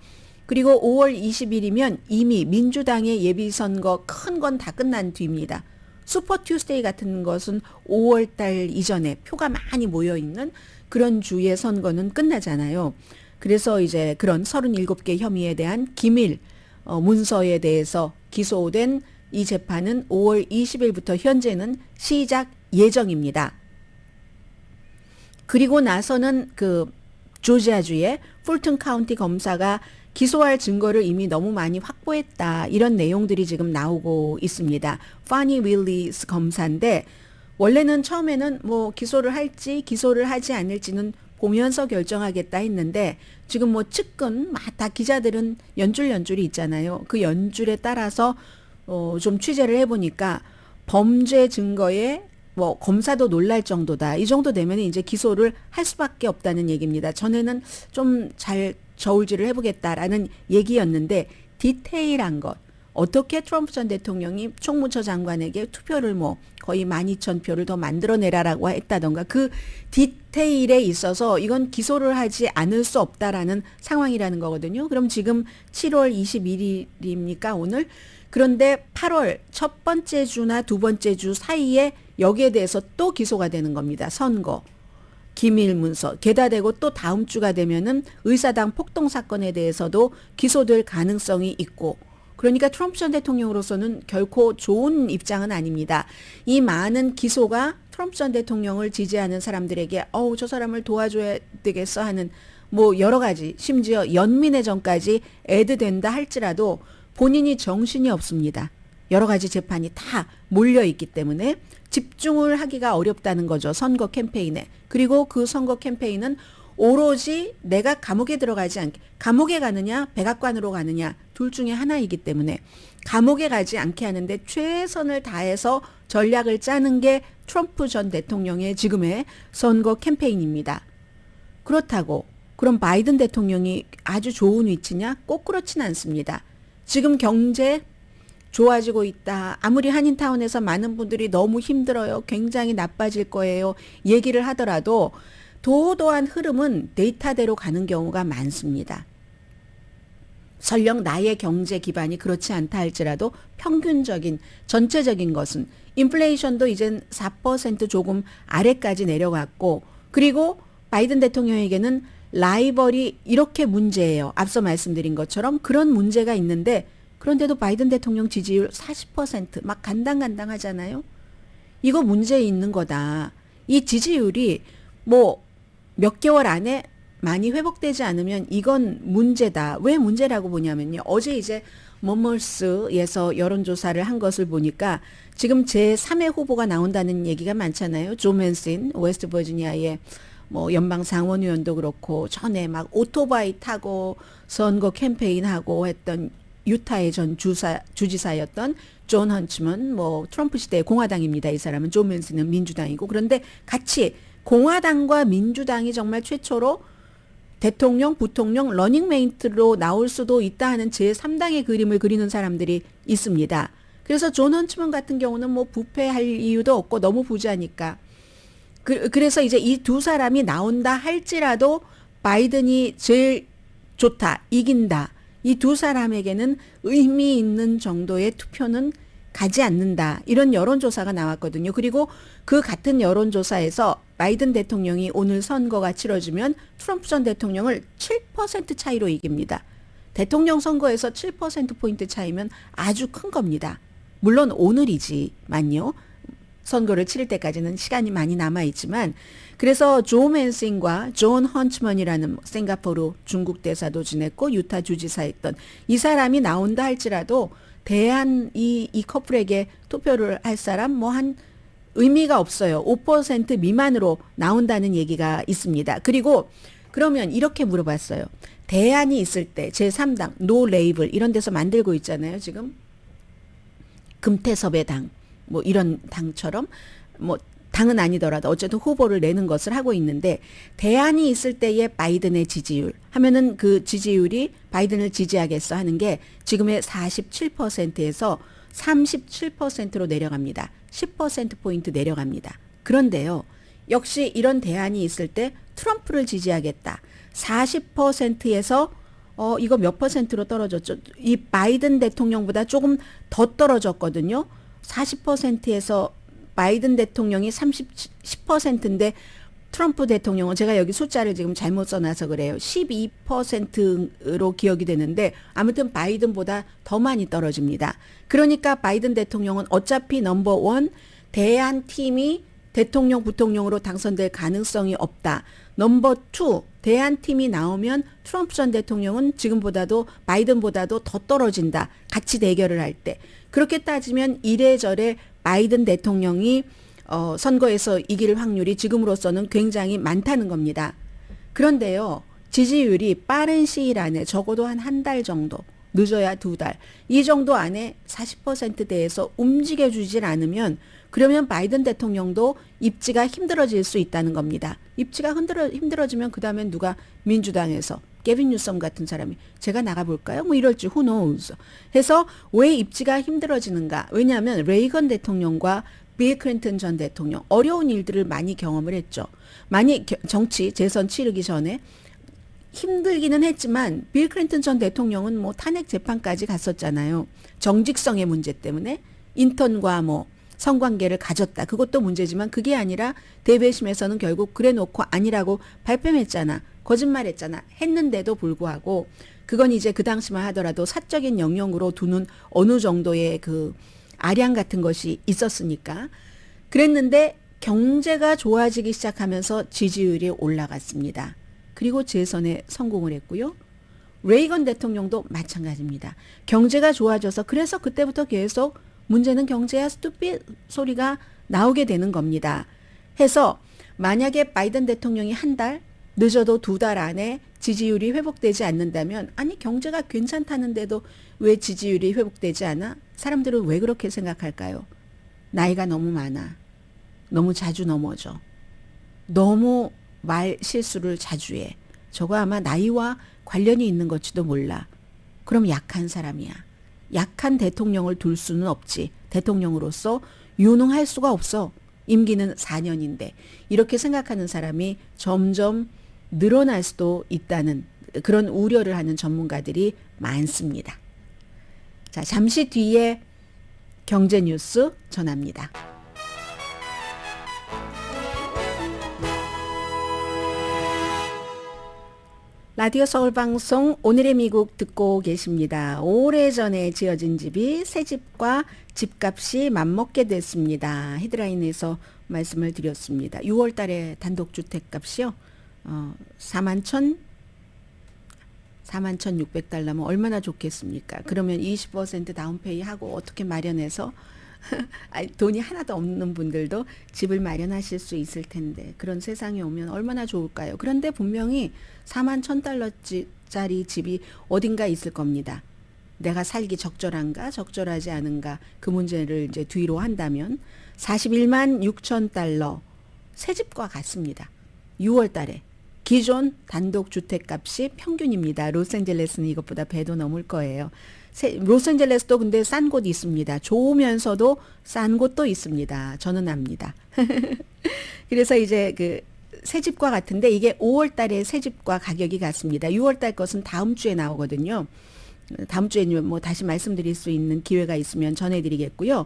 그리고 5월 20일이면 이미 민주당의 예비선거 큰 건 다 끝난 뒤입니다. 슈퍼 튜스데이 같은 것은 5월 달 이전에 표가 많이 모여 있는 그런 주의 선거는 끝나잖아요. 그래서 이제 그런 37개 혐의에 대한 기밀 문서에 대해서 기소된 이 재판은 5월 20일부터 현재는 시작 예정입니다. 그리고 나서는 그 조지아주의 풀튼 카운티 검사가 기소할 증거를 이미 너무 많이 확보했다. 이런 내용들이 지금 나오고 있습니다. 파니 윌리스 검사인데 원래는 처음에는 뭐 기소를 할지 기소를 하지 않을지는 보면서 결정하겠다 했는데 지금 뭐 측근 다 기자들은 연줄이 있잖아요. 그 연줄에 따라서 좀 취재를 해보니까 범죄 증거에 뭐 검사도 놀랄 정도다. 이 정도 되면 이제 기소를 할 수밖에 없다는 얘기입니다. 전에는 좀 잘 저울질을 해보겠다라는 얘기였는데 디테일한 것. 어떻게 트럼프 전 대통령이 총무처 장관에게 투표를 뭐 거의 12,000표를 더 만들어내라라고 했다던가 그 디테일에 있어서 이건 기소를 하지 않을 수 없다라는 상황이라는 거거든요. 그럼 지금 7월 21일입니까 오늘? 그런데 8월 첫 번째 주나 두 번째 주 사이에 여기에 대해서 또 기소가 되는 겁니다. 선거. 기밀 문서 게다대고 또 다음 주가 되면은 의사당 폭동 사건에 대해서도 기소될 가능성이 있고 그러니까 트럼프 전 대통령으로서는 결코 좋은 입장은 아닙니다. 이 많은 기소가 트럼프 전 대통령을 지지하는 사람들에게 저 사람을 도와줘야 되겠어 하는 뭐 여러 가지 심지어 연민의전까지 애드된다 할지라도 본인이 정신이 없습니다. 여러 가지 재판이 다 몰려 있기 때문에 집중을 하기가 어렵다는 거죠. 선거 캠페인에. 그리고 그 선거 캠페인은 오로지 내가 감옥에 들어가지 않게 감옥에 가느냐 백악관으로 가느냐 둘 중에 하나이기 때문에 감옥에 가지 않게 하는데 최선을 다해서 전략을 짜는 게 트럼프 전 대통령의 지금의 선거 캠페인입니다. 그렇다고 그럼 바이든 대통령이 아주 좋은 위치냐? 꼭 그렇진 않습니다. 지금 경제 좋아지고 있다. 아무리 한인타운에서 많은 분들이 너무 힘들어요. 굉장히 나빠질 거예요. 얘기를 하더라도 도도한 흐름은 데이터대로 가는 경우가 많습니다. 설령 나의 경제 기반이 그렇지 않다 할지라도 평균적인 전체적인 것은 인플레이션도 이젠 4% 조금 아래까지 내려갔고 그리고 바이든 대통령에게는 라이벌이 이렇게 문제예요. 앞서 말씀드린 것처럼 그런 문제가 있는데 그런데도 바이든 대통령 지지율 40%막 간당간당하잖아요. 이거 문제 있는 거다. 이 지지율이 뭐 몇 개월 안에 많이 회복되지 않으면 이건 문제다. 왜 문제라고 보냐면요. 어제 이제 머머스에서 여론조사를 한 것을 보니까 지금 제3의 후보가 나온다는 얘기가 많잖아요. 조 맨신, 웨스트 버지니아의 뭐 연방 상원의원도 그렇고 전에 막 오토바이 타고 선거 캠페인하고 했던 유타의 전 주지사였던 존 헌츠먼, 뭐 트럼프 시대의 공화당입니다. 이 사람은. 조 맨신은 민주당이고. 그런데 같이 공화당과 민주당이 정말 최초로 대통령, 부통령, 러닝메이트로 나올 수도 있다 하는 제3당의 그림을 그리는 사람들이 있습니다. 그래서 존 헌츠먼 같은 경우는 뭐 부패할 이유도 없고 너무 부자니까. 그래서 이제 이 두 사람이 나온다 할지라도 바이든이 제일 좋다, 이긴다. 이 두 사람에게는 의미 있는 정도의 투표는 가지 않는다. 이런 여론조사가 나왔거든요. 그리고 그 같은 여론조사에서 바이든 대통령이 오늘 선거가 치러지면 트럼프 전 대통령을 7% 차이로 이깁니다. 대통령 선거에서 7%포인트 차이면 아주 큰 겁니다. 물론 오늘이지만요. 선거를 치를 때까지는 시간이 많이 남아있지만 그래서 조 맨싱과 존 헌츠먼이라는 싱가포르 중국 대사도 지냈고 유타 주지사였던 이 사람이 나온다 할지라도 대한 이 커플에게 투표를 할 사람 뭐 한 의미가 없어요. 5% 미만으로 나온다는 얘기가 있습니다. 그리고 그러면 이렇게 물어봤어요. 대안이 있을 때 제3당, 노 레이블 이런 데서 만들고 있잖아요. 지금 금태섭의 당, 뭐 이런 당처럼 뭐 당은 아니더라도 어쨌든 후보를 내는 것을 하고 있는데 대안이 있을 때의 바이든의 지지율 하면은 그 지지율이 바이든을 지지하겠어 하는 게 지금의 47%에서 37%로 내려갑니다. 10%포인트 내려갑니다. 그런데요. 역시 이런 대안이 있을 때 트럼프를 지지하겠다. 40%에서 이거 몇 퍼센트로 떨어졌죠? 이 바이든 대통령보다 조금 더 떨어졌거든요. 40%에서 바이든 대통령이 10%인데 트럼프 대통령은 제가 여기 숫자를 지금 잘못 써놔서 그래요. 12%로 기억이 되는데 아무튼 바이든보다 더 많이 떨어집니다. 그러니까 바이든 대통령은 어차피 넘버원 대안 팀이 대통령 부통령으로 당선될 가능성이 없다. 넘버 2 대안 팀이 나오면 트럼프 전 대통령은 지금보다도 바이든보다도 더 떨어진다. 같이 대결을 할 때. 그렇게 따지면 이래저래 바이든 대통령이 선거에서 이길 확률이 지금으로서는 굉장히 많다는 겁니다. 그런데요. 지지율이 빠른 시일 안에 적어도 한 달 정도, 늦어야 2달, 이 정도 안에 40%대에서 움직여주질 않으면 그러면 바이든 대통령도 입지가 힘들어질 수 있다는 겁니다. 입지가 힘들어지면 그 다음엔 누가 민주당에서 게빈 뉴섬 같은 사람이 제가 나가볼까요? 뭐 이럴지 who knows. 해서 왜 입지가 힘들어지는가? 왜냐하면 레이건 대통령과 빌 클린턴 전 대통령 어려운 일들을 많이 경험을 했죠. 많이 정치 재선 치르기 전에 힘들기는 했지만 빌 클린턴 전 대통령은 뭐 탄핵 재판까지 갔었잖아요. 정직성의 문제 때문에 인턴과 뭐 성관계를 가졌다. 그것도 문제지만 그게 아니라 대배심에서는 결국 그래놓고 아니라고 발뺌했잖아. 거짓말했잖아. 했는데도 불구하고 그건 이제 그 당시만 하더라도 사적인 영역으로 두는 어느 정도의 그 아량 같은 것이 있었으니까 그랬는데 경제가 좋아지기 시작하면서 지지율이 올라갔습니다. 그리고 재선에 성공을 했고요. 레이건 대통령도 마찬가지입니다. 경제가 좋아져서 그래서 그때부터 계속 문제는 경제야 스투핏 소리가 나오게 되는 겁니다. 해서 만약에 바이든 대통령이 한 달, 늦어도 2달 안에 지지율이 회복되지 않는다면 아니 경제가 괜찮다는데도 왜 지지율이 회복되지 않아? 사람들은 왜 그렇게 생각할까요? 나이가 너무 많아. 너무 자주 넘어져. 너무 말 실수를 자주 해. 저거 아마 나이와 관련이 있는 것지도 몰라. 그럼 약한 사람이야. 약한 대통령을 둘 수는 없지. 대통령으로서 유능할 수가 없어. 임기는 4년인데. 이렇게 생각하는 사람이 점점 늘어날 수도 있다는 그런 우려를 하는 전문가들이 많습니다. 자, 잠시 뒤에 경제 뉴스 전합니다. 라디오 서울 방송 오늘의 미국 듣고 계십니다. 오래전에 지어진 집이 새 집과 집값이 맞먹게 됐습니다. 헤드라인에서 말씀을 드렸습니다. 6월 달에 단독주택 값이요. 41,600달러면 얼마나 좋겠습니까? 그러면 20% 다운페이 하고 어떻게 마련해서 돈이 하나도 없는 분들도 집을 마련하실 수 있을 텐데 그런 세상이 오면 얼마나 좋을까요? 그런데 분명히 41,000달러짜리 집이 어딘가 있을 겁니다. 내가 살기 적절한가 적절하지 않은가 그 문제를 이제 뒤로 한다면 41만 6천 달러 새 집과 같습니다. 6월 달에 기존 단독주택 값이 평균입니다. 로스앤젤레스는 이것보다 배도 넘을 거예요. 로스앤젤레스도 근데 싼 곳이 있습니다. 좋으면서도 싼 곳도 있습니다. 저는 압니다. 그래서 이제 그 새 집과 같은데 이게 5월 달에 새 집과 가격이 같습니다. 6월 달 것은 다음 주에 나오거든요. 다음 주에 뭐 다시 말씀드릴 수 있는 기회가 있으면 전해드리겠고요.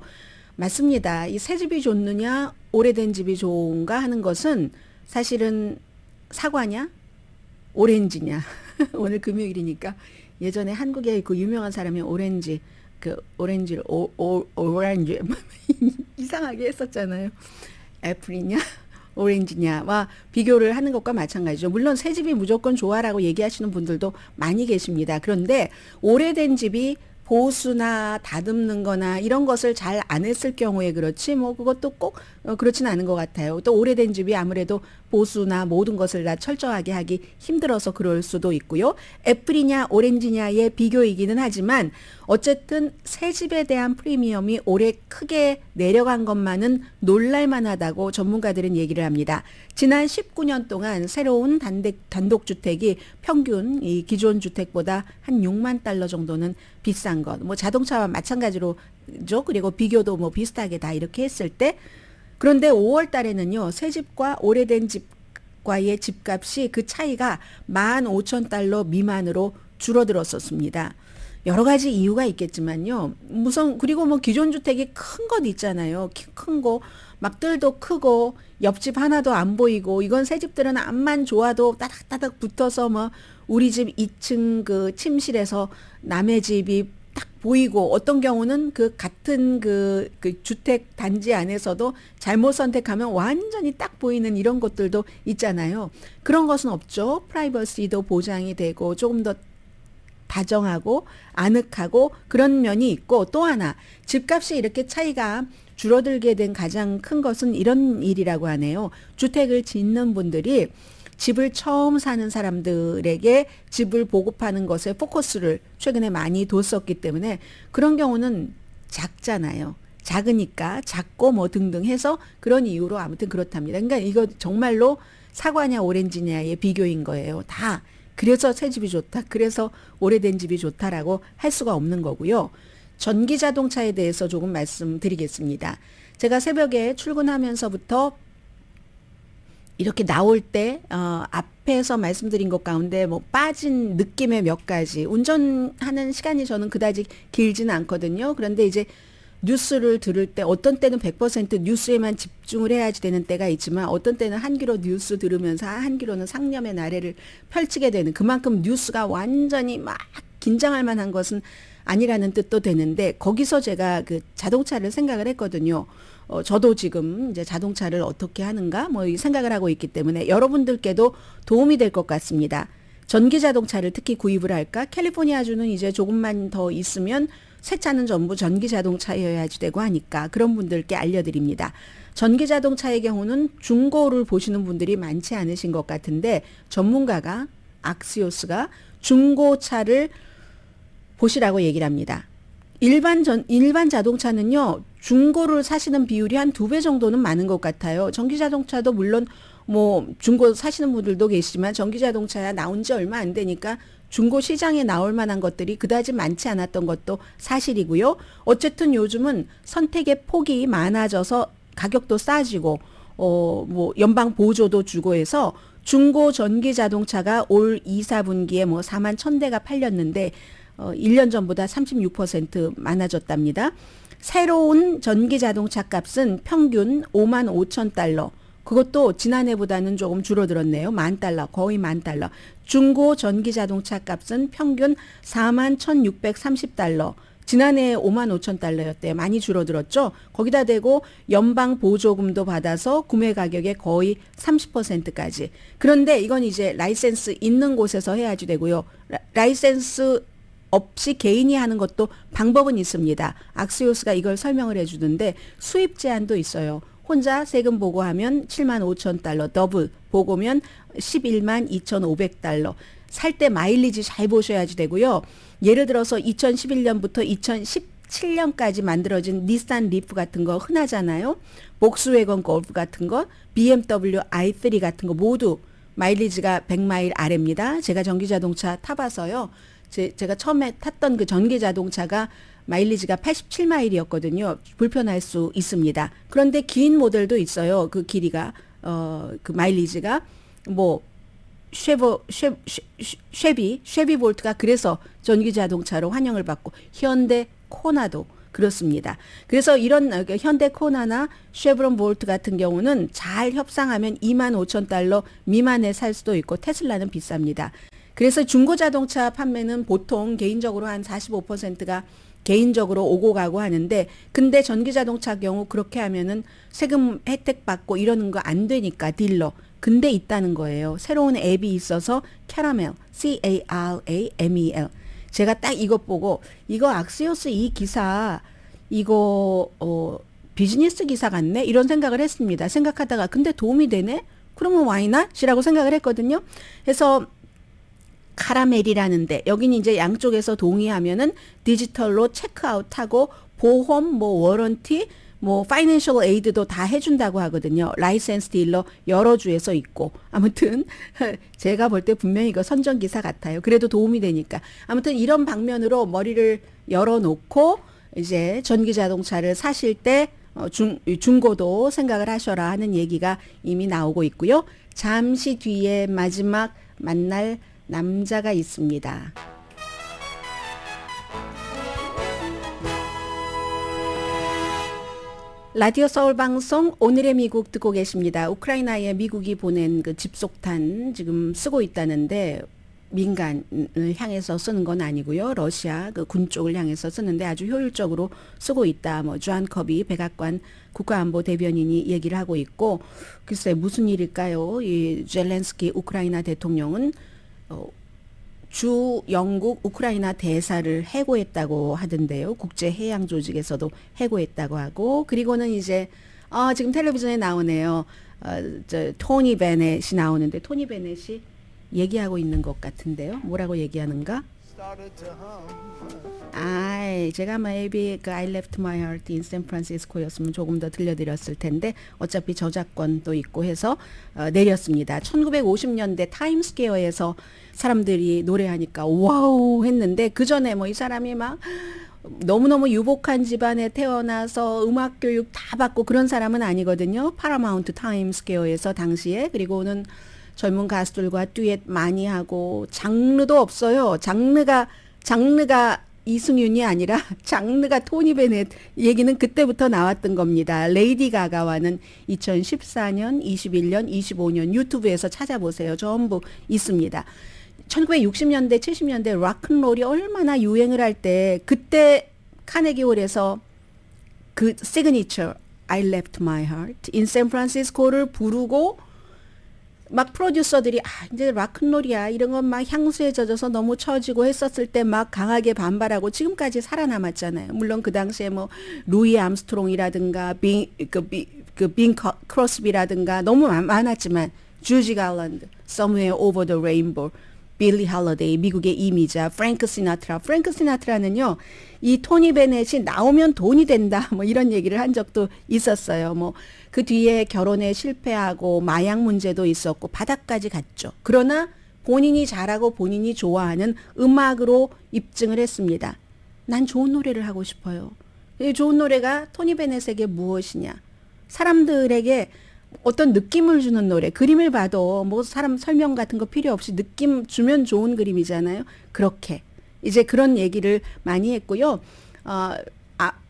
맞습니다. 이 새 집이 좋느냐 오래된 집이 좋은가 하는 것은 사실은 사과냐 오렌지냐 오늘 금요일이니까 예전에 한국에 그 유명한 사람이 오렌지를 오렌지 이상하게 했었잖아요. 애플이냐 오렌지냐와 비교를 하는 것과 마찬가지죠. 물론 새 집이 무조건 좋아라고 얘기하시는 분들도 많이 계십니다. 그런데 오래된 집이 보수나 다듬는 거나 이런 것을 잘 안 했을 경우에 그렇지 뭐 그것도 꼭 그렇지는 않은 것 같아요. 또 오래된 집이 아무래도 보수나 모든 것을 다 철저하게 하기 힘들어서 그럴 수도 있고요. 애플이냐 오렌지냐의 비교이기는 하지만 어쨌든 새 집에 대한 프리미엄이 올해 크게 내려간 것만은 놀랄만하다고 전문가들은 얘기를 합니다. 지난 19년 동안 새로운 단독주택이 평균 이 기존 주택보다 한 6만 달러 정도는 비싼 것. 뭐 자동차와 마찬가지로죠. 그리고 비교도 뭐 비슷하게 다 이렇게 했을 때 그런데 5월 달에는요. 새 집과 오래된 집과의 집값이 그 차이가 15,000달러 미만으로 줄어들었었습니다. 여러 가지 이유가 있겠지만요. 그리고 뭐 기존 주택이 큰 것 있잖아요. 큰 거, 막 뜰도 크고 옆집 하나도 안 보이고 이건 새 집들은 앞만 좋아도 따닥따닥 붙어서 뭐 우리 집 2층 그 침실에서 남의 집이 딱 보이고 어떤 경우는 그 같은 그 주택 단지 안에서도 잘못 선택하면 완전히 딱 보이는 이런 것들도 있잖아요. 그런 것은 없죠. 프라이버시도 보장이 되고 조금 더 다정하고 아늑하고 그런 면이 있고 또 하나 집값이 이렇게 차이가 줄어들게 된 가장 큰 것은 이런 일이라고 하네요. 주택을 짓는 분들이 집을 처음 사는 사람들에게 집을 보급하는 것에 포커스를 최근에 많이 뒀었기 때문에 그런 경우는 작잖아요. 작으니까 작고 뭐 등등 해서 그런 이유로 아무튼 그렇답니다. 그러니까 이거 정말로 사과냐 오렌지냐의 비교인 거예요. 다. 그래서 새 집이 좋다. 그래서 오래된 집이 좋다라고 할 수가 없는 거고요. 전기 자동차에 대해서 조금 말씀드리겠습니다. 제가 새벽에 출근하면서부터 이렇게 나올 때 앞에서 말씀드린 것 가운데 뭐 빠진 느낌의 몇 가지 운전하는 시간이 저는 그다지 길지는 않거든요. 그런데 이제 뉴스를 들을 때 어떤 때는 100% 뉴스에만 집중을 해야지 되는 때가 있지만 어떤 때는 한 귀로 뉴스 들으면서 한 귀로는 상념의 나래를 펼치게 되는 그만큼 뉴스가 완전히 막 긴장할 만한 것은 아니라는 뜻도 되는데 거기서 제가 그 자동차를 생각을 했거든요. 저도 지금 이제 자동차를 어떻게 하는가 뭐 생각을 하고 있기 때문에 여러분들께도 도움이 될 것 같습니다. 전기 자동차를 특히 구입을 할까? 캘리포니아주는 이제 조금만 더 있으면 새 차는 전부 전기 자동차여야지 되고 하니까 그런 분들께 알려드립니다. 전기 자동차의 경우는 중고를 보시는 분들이 많지 않으신 것 같은데 전문가가 악시오스가 중고차를 보시라고 얘기를 합니다. 일반 자동차는요, 중고를 사시는 비율이 한 2배 정도는 많은 것 같아요. 전기 자동차도 물론 뭐 중고 사시는 분들도 계시지만 전기 자동차야 나온 지 얼마 안 되니까 중고 시장에 나올 만한 것들이 그다지 많지 않았던 것도 사실이고요. 어쨌든 요즘은 선택의 폭이 많아져서 가격도 싸지고 뭐 연방 보조도 주고 해서 중고 전기 자동차가 올 2, 4분기에 뭐 4만 1,000대가 팔렸는데 1년 전보다 36% 많아졌답니다. 새로운 전기 자동차 값은 평균 5만 5천 달러. 그것도 지난해보다는 조금 줄어들었네요. $10,000, 거의 $10,000. 중고 전기 자동차 값은 평균 41,630달러. 지난해 55,000달러였대요. 많이 줄어들었죠. 거기다 대고 연방 보조금도 받아서 구매 가격의 거의 30%까지. 그런데 이건 이제 라이센스 있는 곳에서 해야지 되고요. 라이센스 없이 개인이 하는 것도 방법은 있습니다. 악시오스가 이걸 설명을 해주는데 수입 제한도 있어요. 혼자 세금 보고하면 75,000달러, 더블 보고면 112,500달러. 살 때 마일리지 잘 보셔야지 되고요. 예를 들어서 2011년부터 2017년까지 만들어진 니산 리프 같은 거 흔하잖아요. 복스웨건 골프 같은 거, BMW i3 같은 거 모두 마일리지가 100마일 아래입니다. 제가 전기자동차 타봐서요. 제가 처음에 탔던 그 전기자동차가 마일리지가 87마일이었거든요. 불편할 수 있습니다. 그런데 긴 모델도 있어요. 그 길이가 그 마일리지가 뭐 쉐비 볼트가 그래서 전기자동차로 환영을 받고 현대 코나도 그렇습니다. 그래서 이런 현대 코나나 쉐브론 볼트 같은 경우는 잘 협상하면 25,000달러 미만에 살 수도 있고 테슬라는 비쌉니다. 그래서 중고자동차 판매는 보통 개인적으로 한 45%가 개인적으로 오고 가고 하는데 근데 전기자동차 경우 그렇게 하면은 세금 혜택 받고 이러는 거 안 되니까 딜러. 근데 있다는 거예요. 새로운 앱이 있어서 캐러멜, CARAMEL. 제가 딱 이것 보고 이거 악시오스 이 기사 이거 비즈니스 기사 같네 이런 생각을 했습니다. 생각하다가 근데 도움이 되네? 그러면 와이낫이라고 생각을 했거든요. 그래서 카라멜이라는데 여기는 이제 양쪽에서 동의하면은 디지털로 체크아웃하고 보험, 뭐 워런티, 뭐 파이낸셜 에이드도 다 해준다고 하거든요. 라이센스 딜러 여러 주에서 있고 아무튼 제가 볼 때 분명히 이거 선전 기사 같아요. 그래도 도움이 되니까 아무튼 이런 방면으로 머리를 열어놓고 이제 전기 자동차를 사실 때 중고도 생각을 하셔라 하는 얘기가 이미 나오고 있고요. 잠시 뒤에 마지막 만날 남자가 있습니다. 라디오 서울 방송 오늘의 미국 듣고 계십니다. 우크라이나에 미국이 보낸 그 집속탄 지금 쓰고 있다는데 민간을 향해서 쓰는 건 아니고요. 러시아 그 군 쪽을 향해서 쓰는데 아주 효율적으로 쓰고 있다. 뭐 주한 커비 백악관 국가안보 대변인이 얘기를 하고 있고 글쎄 무슨 일일까요? 이 젤렌스키 우크라이나 대통령은 주 영국 우크라이나 대사를 해고했다고 하던데요. 국제해양조직에서도 해고했다고 하고 그리고는 이제 지금 텔레비전에 나오네요. 토니 베넷이 나오는데 토니 베넷이 얘기하고 있는 것 같은데요. 뭐라고 얘기하는가? 제가 maybe I left my heart in San Francisco였으면 조금 더 들려드렸을 텐데 어차피 저작권도 있고 해서 내렸습니다. 1950년대 타임스퀘어에서 사람들이 노래하니까 와우 했는데 그 전에 뭐 이 사람이 막 너무너무 유복한 집안에 태어나서 음악 교육 다 받고 그런 사람은 아니거든요. 파라마운트 타임스퀘어에서 당시에 그리고는 젊은 가수들과 듀엣 많이 하고 장르도 없어요. 장르가 이승윤이 아니라 장르가 토니 베넷 얘기는 그때부터 나왔던 겁니다. 레이디 가가와는 2014년, 21년, 25년 유튜브에서 찾아보세요. 전부 있습니다. 1960년대, 70년대 락앤롤이 얼마나 유행을 할 때 그때 카네기홀에서 그 시그니처 I left my heart in San Francisco를 부르고 막 프로듀서들이 이제 락큰롤이야 이런 건 막 향수에 젖어서 너무 처지고 했었을 때 막 강하게 반발하고 지금까지 살아남았잖아요. 물론 그 당시에 뭐 루이 암스트롱이라든가 빈 크로스비라든가 너무 많았지만 주지 갈란드, Somewhere Over the Rainbow, 빌리 할러데이, 미국의 이미자, 프랭크 시나트라는요, 이 토니 베넷이 나오면 돈이 된다, 뭐 이런 얘기를 한 적도 있었어요. 뭐 그 뒤에 결혼에 실패하고 마약 문제도 있었고 바닥까지 갔죠. 그러나 본인이 잘하고 본인이 좋아하는 음악으로 입증을 했습니다. 난 좋은 노래를 하고 싶어요. 이 좋은 노래가 토니 베넷에게 무엇이냐? 사람들에게 어떤 느낌을 주는 노래, 그림을 봐도 뭐 사람 설명 같은 거 필요 없이 느낌 주면 좋은 그림이잖아요. 그렇게 이제 그런 얘기를 많이 했고요.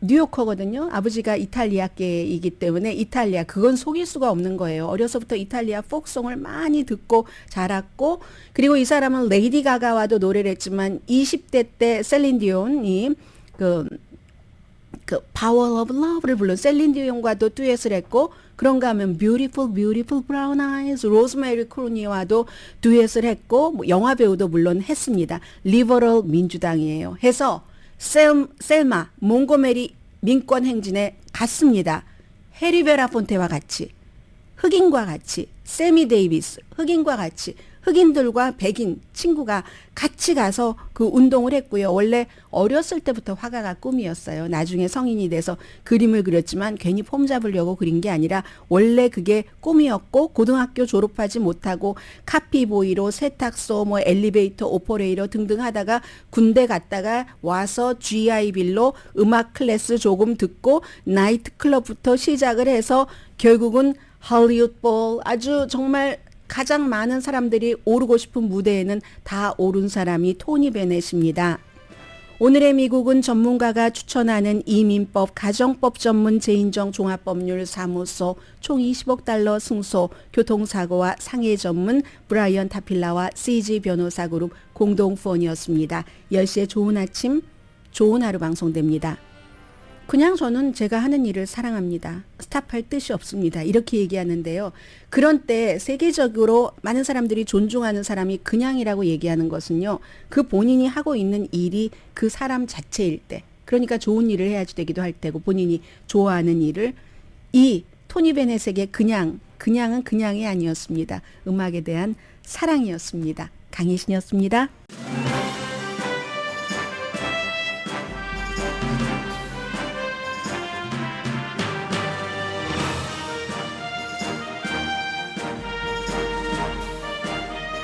뉴요커거든요. 아버지가 이탈리아계이기 때문에 이탈리아 그건 속일 수가 없는 거예요. 어려서부터 이탈리아 폭송을 많이 듣고 자랐고 그리고 이 사람은 레이디 가가와도 노래를 했지만 20대 때 셀린 디온이 그 Power of Love를 부른 셀린 디온과도 듀엣을 했고 그런가 하면 Beautiful Beautiful Brown Eyes 로즈메리 크루니와도 듀엣을 했고 뭐 영화 배우도 물론 했습니다. 리버럴 민주당이에요. 해서 셀마 몽고메리 민권 행진에 갔습니다. 해리 베라폰테와 같이 흑인과 같이 세미 데이비스 흑인과 같이 흑인들과 백인 친구가 같이 가서 그 운동을 했고요. 원래 어렸을 때부터 화가가 꿈이었어요. 나중에 성인이 돼서 그림을 그렸지만 괜히 폼 잡으려고 그린 게 아니라 원래 그게 꿈이었고 고등학교 졸업하지 못하고 카피보이로 세탁소 뭐 엘리베이터 오퍼레이터 등등 하다가 군대 갔다가 와서 GI 빌로 음악 클래스 조금 듣고 나이트 클럽부터 시작을 해서 결국은 할리우드 볼 아주 정말 가장 많은 사람들이 오르고 싶은 무대에는 다 오른 사람이 토니 베넷입니다. 오늘의 미국은 전문가가 추천하는 이민법, 가정법 전문 재인정 종합법률 사무소 총 20억 달러 승소, 교통사고와 상해 전문 브라이언 타필라와 CG 변호사 그룹 공동 후원이었습니다. 10시에 좋은 아침, 좋은 하루 방송됩니다. 그냥 저는 제가 하는 일을 사랑합니다. 스탑할 뜻이 없습니다. 이렇게 얘기하는데요. 그런 때 세계적으로 많은 사람들이 존중하는 사람이 그냥이라고 얘기하는 것은요. 그 본인이 하고 있는 일이 그 사람 자체일 때. 그러니까 좋은 일을 해야지 되기도 할 테고 본인이 좋아하는 일을 이 토니 베넷에게 그냥은 그냥이 아니었습니다. 음악에 대한 사랑이었습니다. 강희신이었습니다.